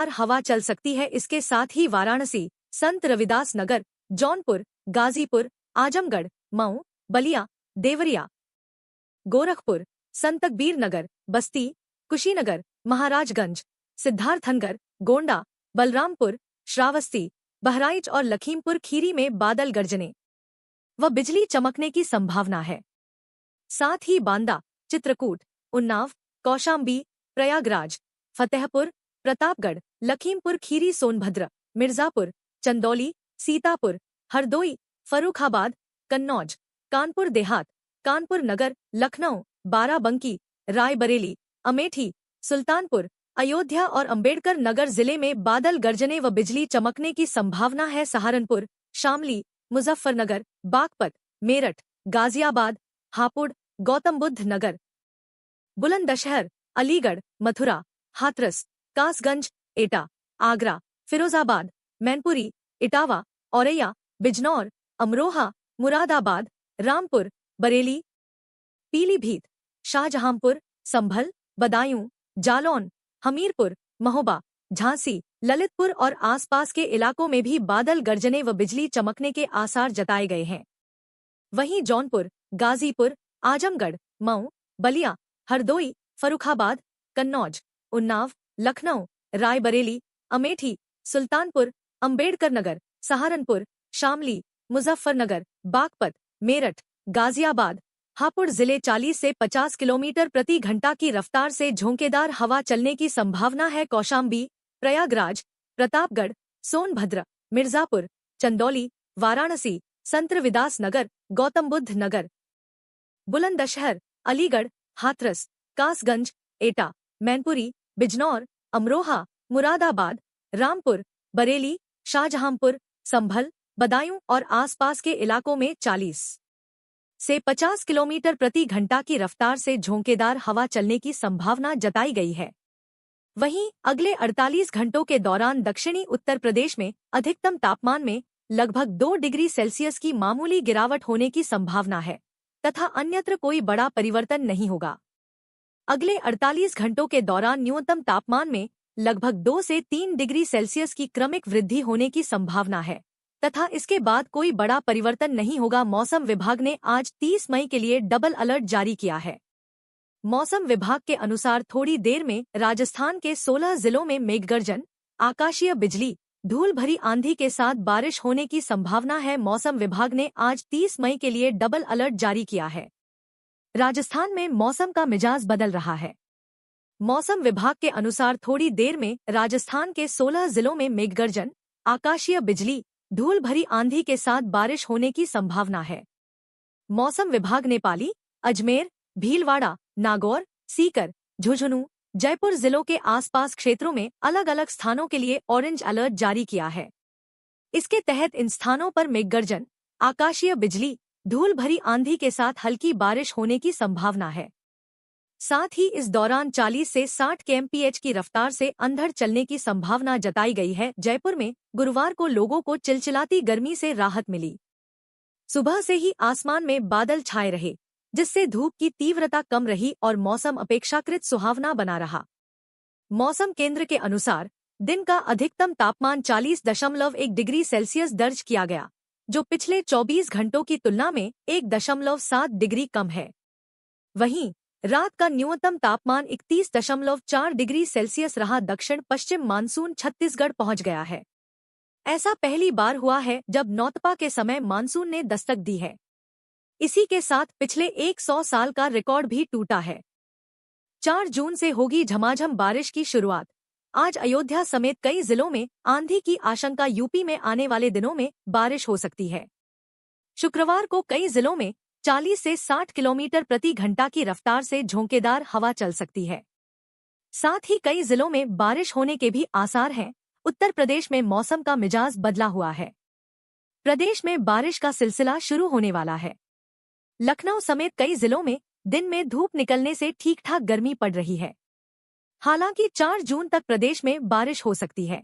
हवा चल सकती है। इसके साथ ही वाराणसी, संत रविदास नगर, जौनपुर, गाजीपुर, आजमगढ़, मऊ, बलिया, देवरिया, गोरखपुर, संतकबीर नगर, बस्ती, कुशीनगर, महाराजगंज, सिद्धार्थनगर, गोंडा, बलरामपुर, श्रावस्ती, बहराइच और लखीमपुर खीरी में बादल गरजने व बिजली चमकने की संभावना है। साथ ही बांदा, चित्रकूट, उन्नाव, कौशाम्बी, प्रयागराज, फतेहपुर, प्रतापगढ़, लखीमपुर खीरी, सोनभद्र, मिर्जापुर, चंदौली, सीतापुर, हरदोई, फर्रुखाबाद, कन्नौज, कानपुर देहात, कानपुर नगर, लखनऊ, बाराबंकी, रायबरेली, अमेठी, सुल्तानपुर, अयोध्या और अंबेडकर नगर जिले में बादल गरजने व बिजली चमकने की संभावना है। सहारनपुर, शामली, मुजफ्फरनगर, बागपत, मेरठ, गाजियाबाद, हापुड़, गौतम बुद्ध नगर, बुलंदशहर, अलीगढ़, मथुरा, हाथरस, कासगंज, एटा, आगरा, फिरोजाबाद, मैनपुरी, इटावा, औरैया, बिजनौर, अमरोहा, मुरादाबाद, रामपुर, बरेली, पीलीभीत, शाहजहांपुर, संभल, बदायूं, जालौन, हमीरपुर, महोबा, झांसी, ललितपुर और आसपास के इलाकों में भी बादल गरजने व बिजली चमकने के आसार जताए गए हैं। वहीं जौनपुर, गाजीपुर, आजमगढ़, मऊ, बलिया, हरदोई, फर्रुखाबाद, कन्नौज, उन्नाव, लखनऊ, रायबरेली, अमेठी, सुल्तानपुर, अंबेडकर नगर, सहारनपुर, शामली, मुजफ्फरनगर, बागपत, मेरठ, गाजियाबाद, हापुड़ जिले 40 से 50 किलोमीटर प्रति घंटा की रफ्तार से झोंकेदार हवा चलने की संभावना है। कौशाम्बी, प्रयागराज, प्रतापगढ़, सोनभद्र, मिर्जापुर, चंदौली, वाराणसी, संत रविदास नगर, गौतम बुद्ध नगर, बुलंदशहर, अलीगढ़, हाथरस, कासगंज, एटा, मैनपुरी, बिजनौर, अमरोहा, मुरादाबाद, रामपुर, बरेली, शाहजहांपुर, संभल, बदायूं और आसपास के इलाकों में 40 से 50 किलोमीटर प्रति घंटा की रफ्तार से झोंकेदार हवा चलने की संभावना जताई गई है। वहीं अगले 48 घंटों के दौरान दक्षिणी उत्तर प्रदेश में अधिकतम तापमान में लगभग 2 डिग्री सेल्सियस की मामूली गिरावट होने की संभावना है तथा अन्यत्र कोई बड़ा परिवर्तन नहीं होगा। अगले 48 घंटों के दौरान न्यूनतम तापमान में लगभग 2 से 3 डिग्री सेल्सियस की क्रमिक वृद्धि होने की संभावना है तथा इसके बाद कोई बड़ा परिवर्तन नहीं होगा। मौसम विभाग ने आज 30 मई के लिए डबल अलर्ट जारी किया है। मौसम विभाग के अनुसार थोड़ी देर में राजस्थान के 16 जिलों में मेघगर्जन, आकाशीय बिजली, धूल भरी आंधी के साथ बारिश होने की संभावना है। मौसम विभाग ने आज 30 मई के लिए डबल अलर्ट जारी किया है। राजस्थान में मौसम का मिजाज बदल रहा है। मौसम विभाग के अनुसार थोड़ी देर में राजस्थान के 16 जिलों में मेघगर्जन, आकाशीय बिजली, धूल भरी आंधी के साथ बारिश होने की संभावना है। मौसम विभाग ने पाली, अजमेर, भीलवाड़ा, नागौर, सीकर, झुंझुनू, जयपुर जिलों के आसपास क्षेत्रों में अलग अलग स्थानों के लिए ऑरेंज अलर्ट जारी किया है। इसके तहत इन स्थानों पर मेघगर्जन, आकाशीय बिजली, धूल भरी आंधी के साथ हल्की बारिश होने की संभावना है। साथ ही इस दौरान 40 से 60 kmph की रफ्तार से अंधड़ चलने की संभावना जताई गई है। जयपुर में गुरुवार को लोगों को चिलचिलाती गर्मी से राहत मिली। सुबह से ही आसमान में बादल छाए रहे, जिससे धूप की तीव्रता कम रही और मौसम अपेक्षाकृत सुहावना बना रहा। मौसम केंद्र के अनुसार दिन का अधिकतम तापमान 40.1 डिग्री सेल्सियस दर्ज किया गया, जो पिछले 24 घंटों की तुलना में 1.7 डिग्री कम है। वहीं रात का न्यूनतम तापमान 31.4 डिग्री सेल्सियस रहा। दक्षिण पश्चिम मानसून छत्तीसगढ़ पहुंच गया है। ऐसा पहली बार हुआ है जब नौतपा के समय मानसून ने दस्तक दी है। इसी के साथ पिछले 100 साल का रिकॉर्ड भी टूटा है। 4 जून से होगी झमाझम बारिश की शुरुआत। आज अयोध्या समेत कई जिलों में आंधी की आशंका। यूपी में आने वाले दिनों में बारिश हो सकती है। शुक्रवार को कई जिलों में 40 से 60 किलोमीटर प्रति घंटा की रफ्तार से झोंकेदार हवा चल सकती है। साथ ही कई जिलों में बारिश होने के भी आसार हैं। उत्तर प्रदेश में मौसम का मिजाज बदला हुआ है। प्रदेश में बारिश का सिलसिला शुरू होने वाला है। लखनऊ समेत कई जिलों में दिन में धूप निकलने से ठीक ठाक गर्मी पड़ रही है। हालांकि 4 जून तक प्रदेश में बारिश हो सकती है।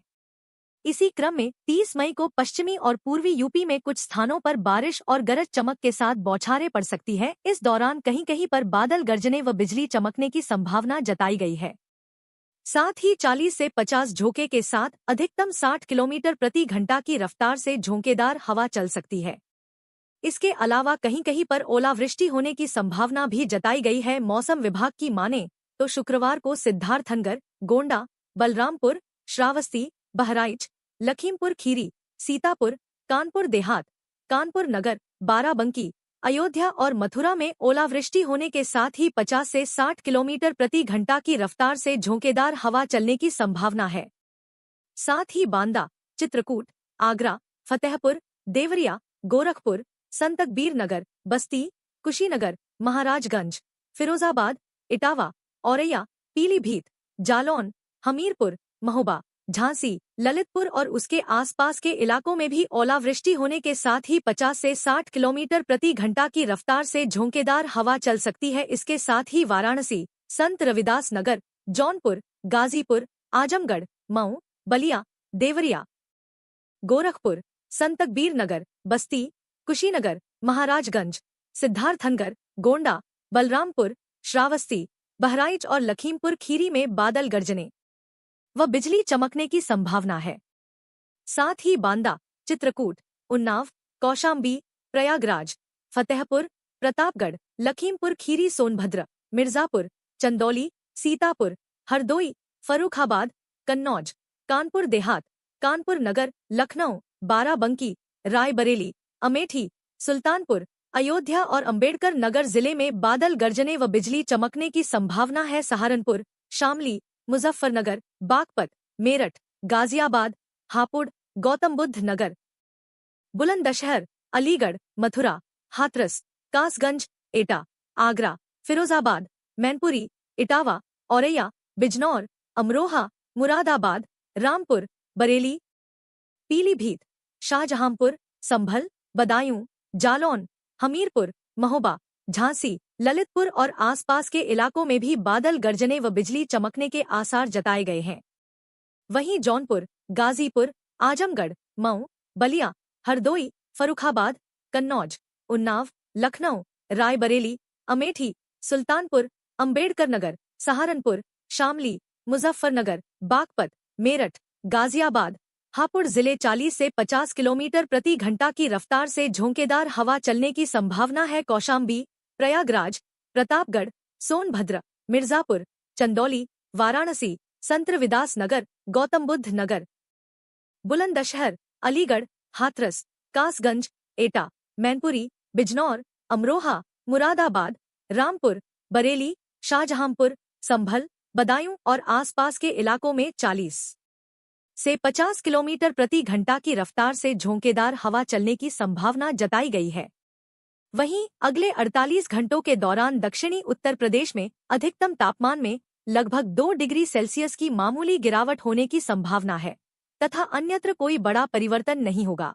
इसी क्रम में 30 मई को पश्चिमी और पूर्वी यूपी में कुछ स्थानों पर बारिश और गरज चमक के साथ बौछारें पड़ सकती है। इस दौरान कहीं कहीं पर बादल गरजने व बिजली चमकने की संभावना जताई गई है। साथ ही 40 से 50 झोंके के साथ अधिकतम 60 किलोमीटर प्रति घंटा की रफ्तार से झोंकेदार हवा चल सकती है। इसके अलावा कहीं कहीं पर ओलावृष्टि होने की संभावना भी जताई गई है। मौसम विभाग की माने तो शुक्रवार को सिद्धार्थनगर, गोंडा, बलरामपुर, श्रावस्ती, बहराइच, लखीमपुर खीरी, सीतापुर, कानपुर देहात, कानपुर नगर, बाराबंकी, अयोध्या और मथुरा में ओलावृष्टि होने के साथ ही 50 से 60 किलोमीटर प्रति घंटा की रफ्तार से झोंकेदार हवा चलने की संभावना है। साथ ही बांदा, चित्रकूट, आगरा, फतेहपुर, देवरिया, गोरखपुर, संतकबीर नगर, बस्ती, कुशीनगर, महाराजगंज, फिरोजाबाद, इटावा, औरैया, पीलीभीत, जालौन, हमीरपुर, महोबा, झांसी, ललितपुर और उसके आसपास के इलाकों में भी ओलावृष्टि होने के साथ ही 50 से 60 किलोमीटर प्रति घंटा की रफ्तार से झोंकेदार हवा चल सकती है। इसके साथ ही वाराणसी, संत रविदास नगर, जौनपुर, गाजीपुर, आजमगढ़, मऊ, बलिया, देवरिया, गोरखपुर, संतकबीर नगर, बस्ती, कुशीनगर, महाराजगंज, सिद्धार्थनगर, गोंडा, बलरामपुर, श्रावस्ती, बहराइच और लखीमपुर खीरी में बादल गरजने व बिजली चमकने की संभावना है। साथ ही बांदा, चित्रकूट, उन्नाव, कौशाम्बी, प्रयागराज, फतेहपुर, प्रतापगढ़, लखीमपुर खीरी, सोनभद्र, मिर्जापुर, चंदौली, सीतापुर, हरदोई, फर्रुखाबाद, कन्नौज, कानपुर देहात, कानपुर नगर, लखनऊ, बाराबंकी, रायबरेली, अमेठी, सुल्तानपुर, अयोध्या और अंबेडकर नगर जिले में बादल गरजने व बिजली चमकने की संभावना है। सहारनपुर, शामली, मुजफ्फरनगर, बागपत, मेरठ, गाजियाबाद, हापुड़, गौतम बुद्ध नगर, बुलंदशहर, अलीगढ़, मथुरा, हाथरस, कासगंज, एटा, आगरा, फिरोजाबाद, मैनपुरी, इटावा, औरैया, बिजनौर, अमरोहा, मुरादाबाद, रामपुर, बरेली, पीलीभीत, शाहजहांपुर, संभल, बदायूं, जालौन, हमीरपुर, महोबा, झांसी, ललितपुर और आसपास के इलाकों में भी बादल गरजने व बिजली चमकने के आसार जताए गए हैं। वहीं जौनपुर, गाजीपुर, आजमगढ़, मऊ, बलिया, हरदोई, फर्रुखाबाद, कन्नौज, उन्नाव, लखनऊ, रायबरेली, अमेठी, सुल्तानपुर, अंबेडकर नगर, सहारनपुर, शामली, मुजफ्फरनगर, बागपत, मेरठ, गाजियाबाद, हापुड़ जिले 40 से 50 किलोमीटर प्रति घंटा की रफ्तार से झोंकेदार हवा चलने की संभावना है। कौशाम्बी, प्रयागराज, प्रतापगढ़, सोनभद्र, मिर्जापुर, चंदौली, वाराणसी, संत रविदास नगर, गौतम बुद्ध नगर, बुलंदशहर, अलीगढ़, हाथरस, कासगंज, एटा, मैनपुरी, बिजनौर, अमरोहा, मुरादाबाद, रामपुर, बरेली, शाहजहांपुर, संभल, बदायूं और आसपास के इलाकों में 40 से 50 किलोमीटर प्रति घंटा की रफ्तार से झोंकेदार हवा चलने की संभावना जताई गई है। वहीं अगले 48 घंटों के दौरान दक्षिणी उत्तर प्रदेश में अधिकतम तापमान में लगभग 2 डिग्री सेल्सियस की मामूली गिरावट होने की संभावना है तथा अन्यत्र कोई बड़ा परिवर्तन नहीं होगा।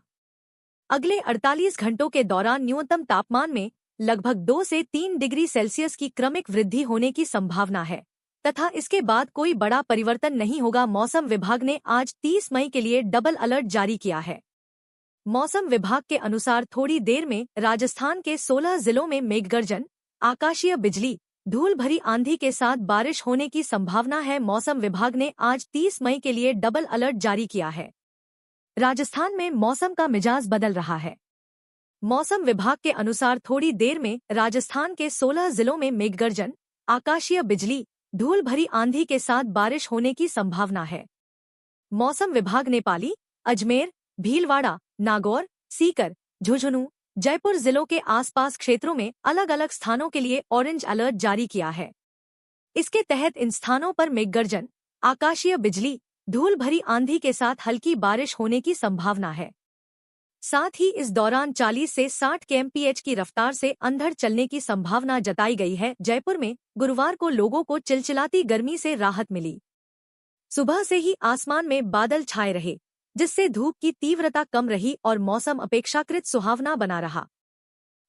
अगले 48 घंटों के दौरान न्यूनतम तापमान में लगभग 2 से 3 डिग्री सेल्सियस की क्रमिक वृद्धि होने की संभावना है तथा इसके बाद कोई बड़ा परिवर्तन नहीं होगा। मौसम विभाग ने आज 30 मई के लिए डबल अलर्ट जारी किया है। मौसम विभाग के अनुसार थोड़ी देर में राजस्थान के 16 जिलों में मेघगर्जन, आकाशीय बिजली, धूल भरी आंधी के साथ बारिश होने की संभावना है। मौसम विभाग ने आज 30 मई के लिए डबल अलर्ट जारी किया है। राजस्थान में मौसम का मिजाज बदल रहा है। मौसम विभाग के अनुसार थोड़ी देर में राजस्थान के 16 जिलों में मेघगर्जन, आकाशीय बिजली, धूल भरी आंधी के साथ बारिश होने की संभावना है। मौसम विभाग ने पाली, अजमेर, भीलवाड़ा, नागौर, सीकर, झुंझुनू, जयपुर जिलों के आसपास क्षेत्रों में अलग अलग स्थानों के लिए ऑरेंज अलर्ट जारी किया है। इसके तहत इन स्थानों पर मेघगर्जन, आकाशीय बिजली, धूल भरी आंधी के साथ हल्की बारिश होने की संभावना है। साथ ही इस दौरान 40 से 60 kmph की रफ्तार से अंधड़ चलने की संभावना जताई गई है। जयपुर में गुरुवार को लोगों को चिलचिलाती गर्मी से राहत मिली। सुबह से ही आसमान में बादल छाए रहे, जिससे धूप की तीव्रता कम रही और मौसम अपेक्षाकृत सुहावना बना रहा।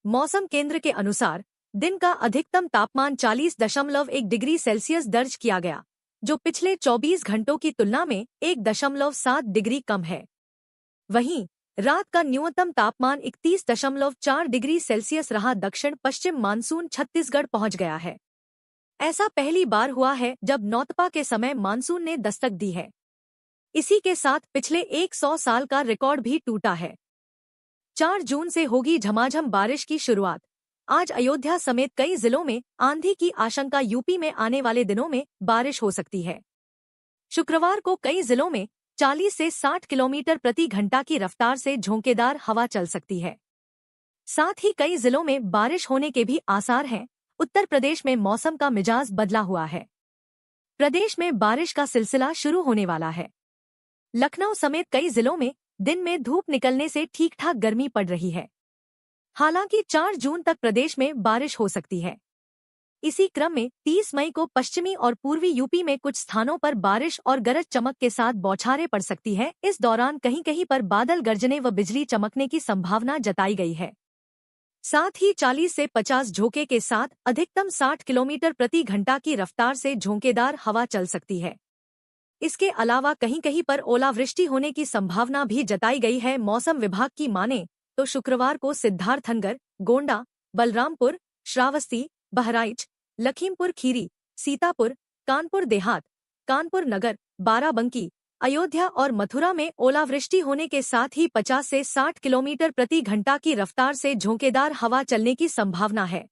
मौसम केंद्र के अनुसार दिन का अधिकतम तापमान 40.1 डिग्री सेल्सियस दर्ज किया गया, जो पिछले 24 घंटों की तुलना में 1.7 डिग्री कम है। वहीं रात का न्यूनतम तापमान 31.4 डिग्री सेल्सियस रहा। दक्षिण पश्चिम मानसून छत्तीसगढ़ पहुंच गया है। ऐसा पहली बार हुआ है जब नौतपा के समय मानसून ने दस्तक दी है। इसी के साथ पिछले 100 साल का रिकॉर्ड भी टूटा है। 4 जून से होगी झमाझम बारिश की शुरुआत। आज अयोध्या समेत कई जिलों में आंधी की आशंका। यूपी में आने वाले दिनों में बारिश हो सकती है। शुक्रवार को कई जिलों में 40 से 60 किलोमीटर प्रति घंटा की रफ्तार से झोंकेदार हवा चल सकती है। साथ ही कई जिलों में बारिश होने के भी आसार हैं। उत्तर प्रदेश में मौसम का मिजाज बदला हुआ है। प्रदेश में बारिश का सिलसिला शुरू होने वाला है। लखनऊ समेत कई जिलों में दिन में धूप निकलने से ठीक ठाक गर्मी पड़ रही है। हालांकि 4 जून तक प्रदेश में बारिश हो सकती है। इसी क्रम में 30 मई को पश्चिमी और पूर्वी यूपी में कुछ स्थानों पर बारिश और गरज चमक के साथ बौछारें पड़ सकती है। इस दौरान कहीं कहीं पर बादल गरजने व बिजली चमकने की संभावना जताई गई है। साथ ही 40 से 50 झोंके के साथ अधिकतम 60 किलोमीटर प्रति घंटा की रफ्तार से झोंकेदार हवा चल सकती है। इसके अलावा कहीं कहीं पर ओलावृष्टि होने की संभावना भी जताई गई है। मौसम विभाग की माने तो शुक्रवार को सिद्धार्थनगर, गोंडा, बलरामपुर, श्रावस्ती, बहराइच, लखीमपुर खीरी, सीतापुर, कानपुर देहात, कानपुर नगर, बाराबंकी, अयोध्या और मथुरा में ओलावृष्टि होने के साथ ही 50 से 60 किलोमीटर प्रति घंटा की रफ्तार से झोंकेदार हवा चलने की संभावना है।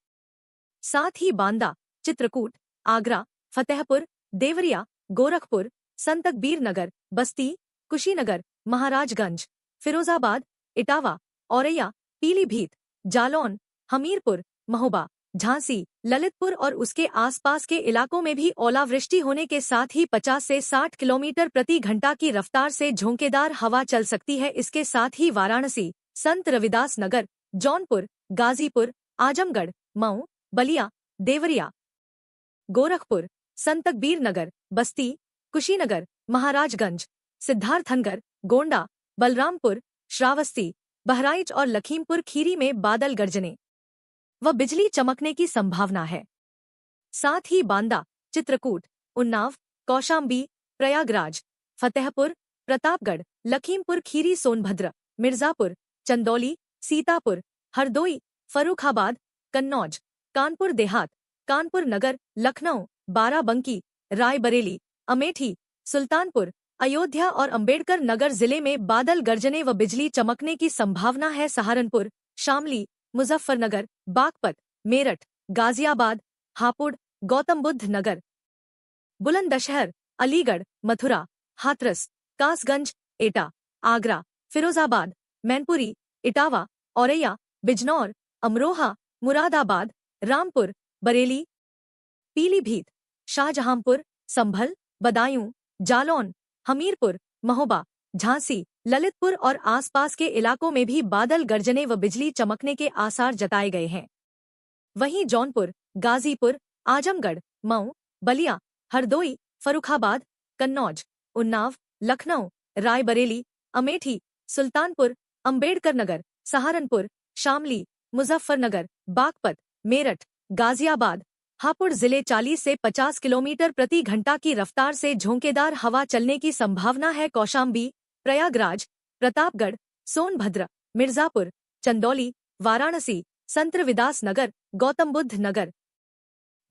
साथ ही बांदा, चित्रकूट, आगरा, फतेहपुर, देवरिया, गोरखपुर, संतकबीर नगर, बस्ती, कुशीनगर, महाराजगंज, फिरोजाबाद, इटावा, औरैया, पीलीभीत, जालौन, हमीरपुर, महोबा, झांसी, ललितपुर और उसके आसपास के इलाकों में भी ओलावृष्टि होने के साथ ही 50 से 60 किलोमीटर प्रति घंटा की रफ्तार से झोंकेदार हवा चल सकती है। इसके साथ ही वाराणसी, संत रविदास नगर, जौनपुर, गाजीपुर, आजमगढ़, मऊ, बलिया, देवरिया, गोरखपुर, संतकबीर नगर, बस्ती, कुशीनगर, महाराजगंज, सिद्धार्थनगर, गोंडा, बलरामपुर, श्रावस्ती, बहराइच और लखीमपुर खीरी में बादल गरजने व बिजली चमकने की संभावना है। साथ ही बांदा, चित्रकूट, उन्नाव, कौशाम्बी, प्रयागराज, फतेहपुर, प्रतापगढ़, लखीमपुर खीरी, सोनभद्र, मिर्जापुर, चंदौली, सीतापुर, हरदोई, फर्रुखाबाद, कन्नौज, कानपुर देहात, कानपुर नगर, लखनऊ, बाराबंकी, रायबरेली, अमेठी, सुल्तानपुर, अयोध्या और अंबेडकर नगर जिले में बादल गरजने व बिजली चमकने की संभावना है। सहारनपुर, शामली, मुजफ्फरनगर, बागपत, मेरठ, गाजियाबाद, हापुड़, गौतम बुद्ध नगर, बुलंदशहर, अलीगढ़, मथुरा, हाथरस, कासगंज, एटा, आगरा, फिरोजाबाद, मैनपुरी, इटावा, औरैया, बिजनौर, अमरोहा, मुरादाबाद, रामपुर, बरेली, पीलीभीत, शाहजहांपुर, संभल, बदायूं, जालौन, हमीरपुर, महोबा, झांसी, ललितपुर और आसपास के इलाकों में भी बादल गरजने व बिजली चमकने के आसार जताए गए हैं। वहीं जौनपुर, गाजीपुर, आजमगढ़, मऊ, बलिया, हरदोई, फर्रुखाबाद, कन्नौज, उन्नाव, लखनऊ, रायबरेली, अमेठी, सुल्तानपुर, अंबेडकर नगर, सहारनपुर, शामली, मुजफ्फरनगर, बागपत, मेरठ, गाजियाबाद, हापुड़ जिले 40 से 50 किलोमीटर प्रति घंटा की रफ्तार से झोंकेदार हवा चलने की संभावना है। कौशाम्बी, प्रयागराज, प्रतापगढ़, सोनभद्र, मिर्जापुर, चंदौली, वाराणसी, संत रविदास नगर, गौतम बुद्ध नगर,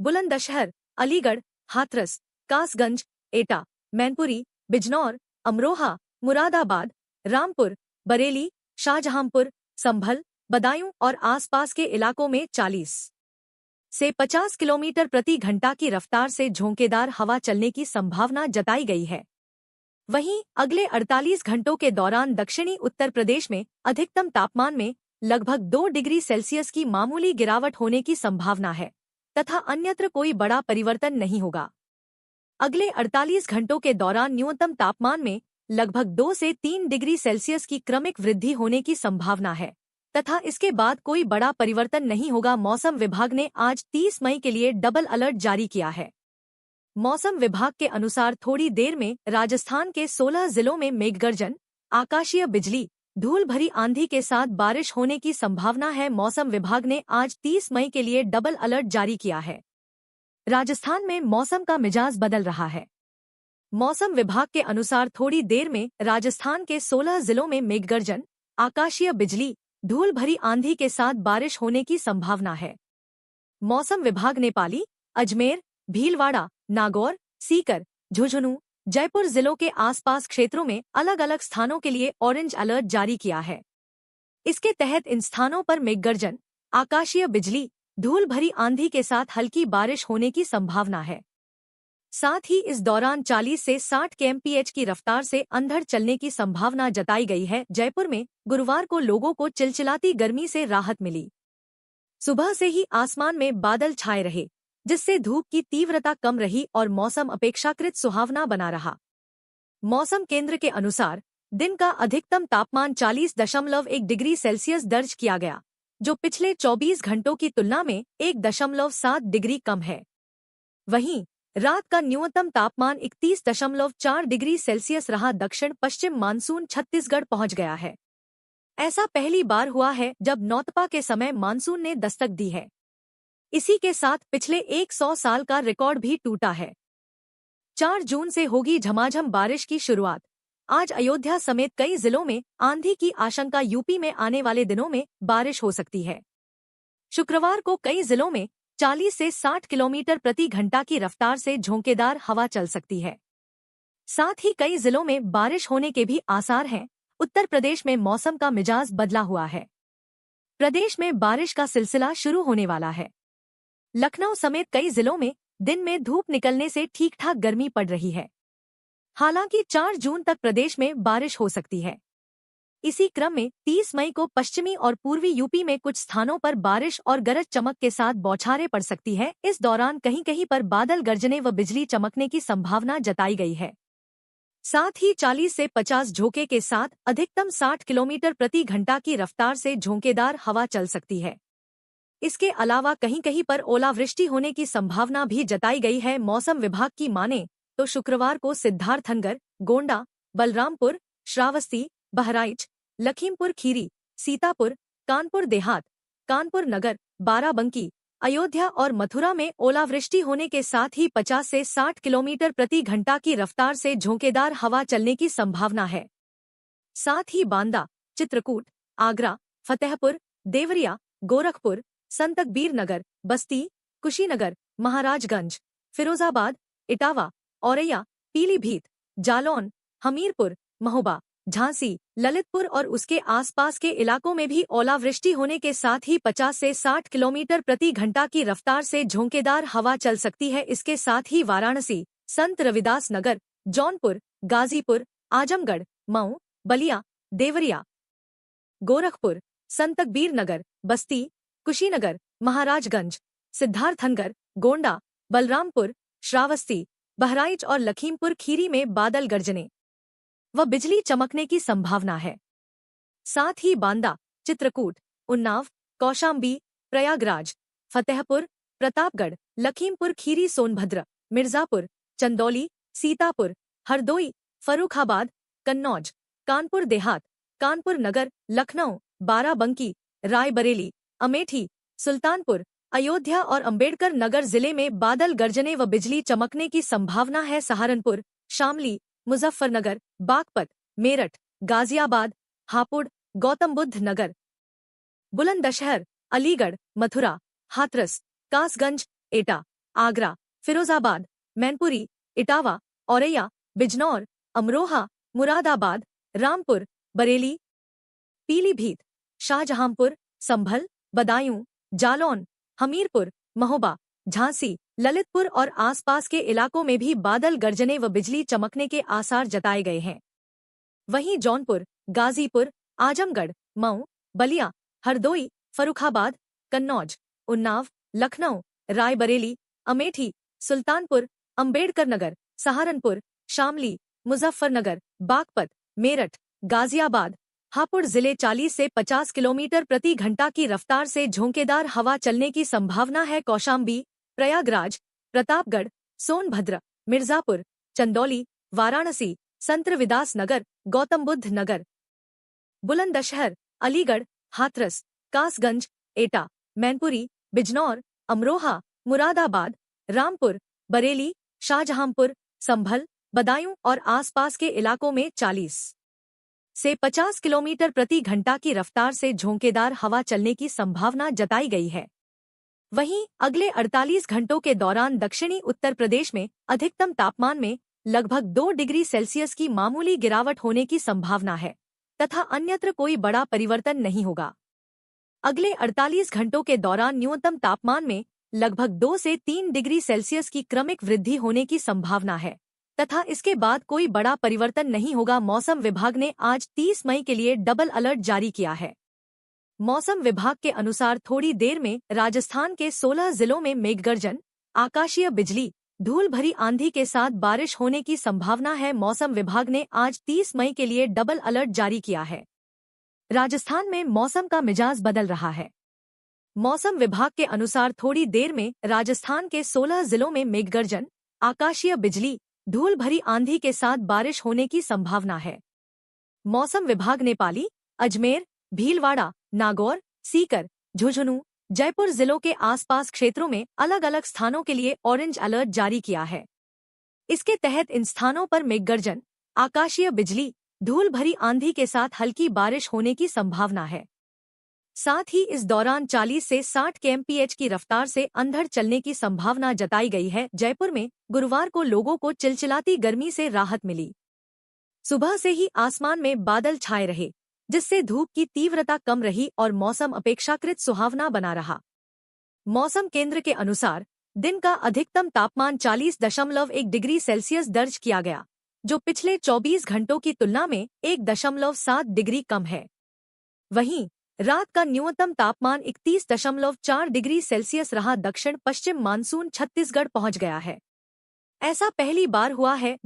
बुलंदशहर, अलीगढ़, हाथरस, कासगंज, एटा, मैनपुरी, बिजनौर, अमरोहा, मुरादाबाद, रामपुर, बरेली, शाहजहांपुर, संभल, बदायूं और आसपास के इलाकों में 40 से 50 किलोमीटर प्रति घंटा की रफ्तार से झोंकेदार हवा चलने की संभावना जताई गई है। वहीं अगले 48 घंटों के दौरान दक्षिणी उत्तर प्रदेश में अधिकतम तापमान में लगभग 2 डिग्री सेल्सियस की मामूली गिरावट होने की संभावना है तथा अन्यत्र कोई बड़ा परिवर्तन नहीं होगा। अगले 48 घंटों के दौरान न्यूनतम तापमान में लगभग 2 से 3 डिग्री सेल्सियस की क्रमिक वृद्धि होने की संभावना है तथा इसके बाद कोई बड़ा परिवर्तन नहीं होगा। मौसम विभाग ने आज 30 मई के लिए डबल अलर्ट जारी किया है। मौसम विभाग के अनुसार थोड़ी देर में राजस्थान के 16 जिलों में मेघगर्जन, आकाशीय बिजली, धूल भरी आंधी के साथ बारिश होने की संभावना है। मौसम विभाग ने आज 30 मई के लिए डबल अलर्ट जारी किया है। राजस्थान में मौसम का मिजाज बदल रहा है। मौसम विभाग के अनुसार थोड़ी देर में राजस्थान के 16 जिलों में मेघगर्जन, आकाशीय बिजली, धूल भरी आंधी के साथ बारिश होने की संभावना है। मौसम विभाग ने पाली, अजमेर, भीलवाड़ा, नागौर, सीकर, झुंझुनू, जयपुर जिलों के आसपास क्षेत्रों में अलग अलग स्थानों के लिए ऑरेंज अलर्ट जारी किया है। इसके तहत इन स्थानों पर मेघगर्जन, आकाशीय बिजली, धूल भरी आंधी के साथ हल्की बारिश होने की संभावना है। साथ ही इस दौरान 40 से 60 kmph की रफ्तार से अंधड़ चलने की संभावना जताई गई है। जयपुर में गुरुवार को लोगों को चिलचिलाती गर्मी से राहत मिली। सुबह से ही आसमान में बादल छाए रहे, जिससे धूप की तीव्रता कम रही और मौसम अपेक्षाकृत सुहावना बना रहा। मौसम केंद्र के अनुसार दिन का अधिकतम तापमान 40.1 डिग्री सेल्सियस दर्ज किया गया, जो पिछले 24 घंटों की तुलना में 1.7 डिग्री कम है। वहीं रात का न्यूनतम तापमान 31.4 डिग्री सेल्सियस रहा। दक्षिण पश्चिम मानसून छत्तीसगढ़ पहुंच गया है। ऐसा पहली बार हुआ है जब नौतपा के समय मानसून ने दस्तक दी है। इसी के साथ पिछले 100 साल का रिकॉर्ड भी टूटा है। 4 जून से होगी झमाझम बारिश की शुरुआत। आज अयोध्या समेत कई जिलों में आंधी की आशंका। यूपी में आने वाले दिनों में बारिश हो सकती है। शुक्रवार को कई जिलों में 40 से 60 किलोमीटर प्रति घंटा की रफ्तार से झोंकेदार हवा चल सकती है। साथ ही कई जिलों में बारिश होने के भी आसार हैं। उत्तर प्रदेश में मौसम का मिजाज बदला हुआ है। प्रदेश में बारिश का सिलसिला शुरू होने वाला है। लखनऊ समेत कई जिलों में दिन में धूप निकलने से ठीक ठाक गर्मी पड़ रही है। हालांकि 4 जून तक प्रदेश में बारिश हो सकती है। इसी क्रम में 30 मई को पश्चिमी और पूर्वी यूपी में कुछ स्थानों पर बारिश और गरज चमक के साथ बौछारें पड़ सकती है। इस दौरान कहीं कहीं पर बादल गरजने व बिजली चमकने की संभावना जताई गई है। साथ ही 40 से 50 झोंके के साथ अधिकतम 60 किलोमीटर प्रति घंटा की रफ्तार से झोंकेदार हवा चल सकती है। इसके अलावा कहीं कहीं पर ओलावृष्टि होने की संभावना भी जताई गई है। मौसम विभाग की माने तो शुक्रवार को सिद्धार्थनगर, गोंडा, बलरामपुर, श्रावस्ती, बहराइच, लखीमपुर खीरी, सीतापुर, कानपुर देहात, कानपुर नगर, बाराबंकी, अयोध्या और मथुरा में ओलावृष्टि होने के साथ ही 50 से 60 किलोमीटर प्रति घंटा की रफ्तार से झोंकेदार हवा चलने की संभावना है। साथ ही बांदा, चित्रकूट, आगरा, फतेहपुर, देवरिया, गोरखपुर, संत कबीर नगर, बस्ती, कुशीनगर, महाराजगंज, फिरोजाबाद, इटावा, औरैया, पीलीभीत, जालौन, हमीरपुर, महोबा, झांसी, ललितपुर और उसके आसपास के इलाकों में भी ओलावृष्टि होने के साथ ही 50 से 60 किलोमीटर प्रति घंटा की रफ्तार से झोंकेदार हवा चल सकती है। इसके साथ ही वाराणसी, संत रविदास नगर, जौनपुर, गाजीपुर, आजमगढ़, मऊ, बलिया, देवरिया, गोरखपुर, संत कबीर नगर, बस्ती, कुशीनगर, महाराजगंज, सिद्धार्थनगर, गोंडा, बलरामपुर, श्रावस्ती, बहराइच और लखीमपुर खीरी में बादल गरजने व बिजली चमकने की संभावना है। साथ ही बांदा, चित्रकूट, उन्नाव, कौशाम्बी, प्रयागराज, फतेहपुर, प्रतापगढ़, लखीमपुर खीरी, सोनभद्र, मिर्जापुर, चंदौली, सीतापुर, हरदोई, फर्रुखाबाद, कन्नौज, कानपुर देहात, कानपुर नगर, लखनऊ, बाराबंकी, रायबरेली, अमेठी, सुल्तानपुर, अयोध्या और अंबेडकर नगर जिले में बादल गरजने व बिजली चमकने की संभावना है। सहारनपुर, शामली, मुजफ्फरनगर, बागपत, मेरठ, गाजियाबाद, हापुड़, गौतम बुद्ध नगर, बुलंदशहर, अलीगढ़, मथुरा, हाथरस, कासगंज, एटा, आगरा, फिरोजाबाद, मैनपुरी, इटावा, औरैया, बिजनौर, अमरोहा, मुरादाबाद, रामपुर, बरेली, पीलीभीत, शाहजहांपुर, संभल, बदायूं, जालौन, हमीरपुर, महोबा, झांसी, ललितपुर और आसपास के इलाकों में भी बादल गरजने व बिजली चमकने के आसार जताए गए हैं। वहीं जौनपुर, गाजीपुर, आजमगढ़, मऊ, बलिया, हरदोई, फर्रुखाबाद, कन्नौज, उन्नाव, लखनऊ, रायबरेली, अमेठी, सुल्तानपुर, अंबेडकर नगर, सहारनपुर, शामली, मुजफ्फरनगर, बागपत, मेरठ, गाजियाबाद, हापुड़ जिले 40 से 50 किलोमीटर प्रति घंटा की रफ्तार से झोंकेदार हवा चलने की संभावना है। कौशाम्बी, प्रयागराज, प्रतापगढ़, सोनभद्र, मिर्जापुर, चंदौली, वाराणसी, संत रविदास नगर, गौतम बुद्ध नगर, बुलंदशहर, अलीगढ़, हाथरस, कासगंज, एटा, मैनपुरी, बिजनौर, अमरोहा, मुरादाबाद, रामपुर, बरेली, शाहजहांपुर, संभल, बदायूं और आसपास के इलाकों में 40 से 50 किलोमीटर प्रति घंटा की रफ्तार से झोंकेदार हवा चलने की संभावना जताई गई है। वहीं अगले 48 घंटों के दौरान दक्षिणी उत्तर प्रदेश में अधिकतम तापमान में लगभग 2 डिग्री सेल्सियस की मामूली गिरावट होने की संभावना है तथा अन्यत्र कोई बड़ा परिवर्तन नहीं होगा। अगले 48 घंटों के दौरान न्यूनतम तापमान में लगभग 2 से 3 डिग्री सेल्सियस की क्रमिक वृद्धि होने की संभावना है तथा इसके बाद कोई बड़ा परिवर्तन नहीं होगा। मौसम विभाग ने आज 30 मई के लिए डबल अलर्ट जारी किया है। मौसम विभाग के अनुसार थोड़ी देर में राजस्थान के 16 जिलों में मेघगर्जन, आकाशीय बिजली, धूल भरी आंधी के साथ बारिश होने की संभावना है। मौसम विभाग ने आज 30 मई के लिए डबल अलर्ट जारी किया है। राजस्थान में मौसम का मिजाज बदल रहा है। मौसम विभाग के अनुसार थोड़ी देर में राजस्थान के 16 जिलों में मेघगर्जन, आकाशीय बिजली, धूल भरी आंधी के साथ बारिश होने की संभावना है। मौसम विभाग ने पाली, अजमेर, भीलवाड़ा, नागौर, सीकर, झुंझुनू, जयपुर जिलों के आसपास क्षेत्रों में अलग अलग स्थानों के लिए ऑरेंज अलर्ट जारी किया है। इसके तहत इन स्थानों पर मेघगर्जन, आकाशीय बिजली, धूल भरी आंधी के साथ हल्की बारिश होने की संभावना है। साथ ही इस दौरान 40 से 60 kmph की रफ्तार से अंधड़ चलने की संभावना जताई गई है। जयपुर में गुरुवार को लोगों को चिलचिलाती गर्मी से राहत मिली। सुबह से ही आसमान में बादल छाए रहे, जिससे धूप की तीव्रता कम रही और मौसम अपेक्षाकृत सुहावना बना रहा। मौसम केंद्र के अनुसार दिन का अधिकतम तापमान 40.1 डिग्री सेल्सियस दर्ज किया गया, जो पिछले 24 घंटों की तुलना में 1.7 डिग्री कम है। वहीं रात का न्यूनतम तापमान 31.4 डिग्री सेल्सियस रहा। दक्षिण पश्चिम मानसून छत्तीसगढ़ पहुंच गया है। ऐसा पहली बार हुआ है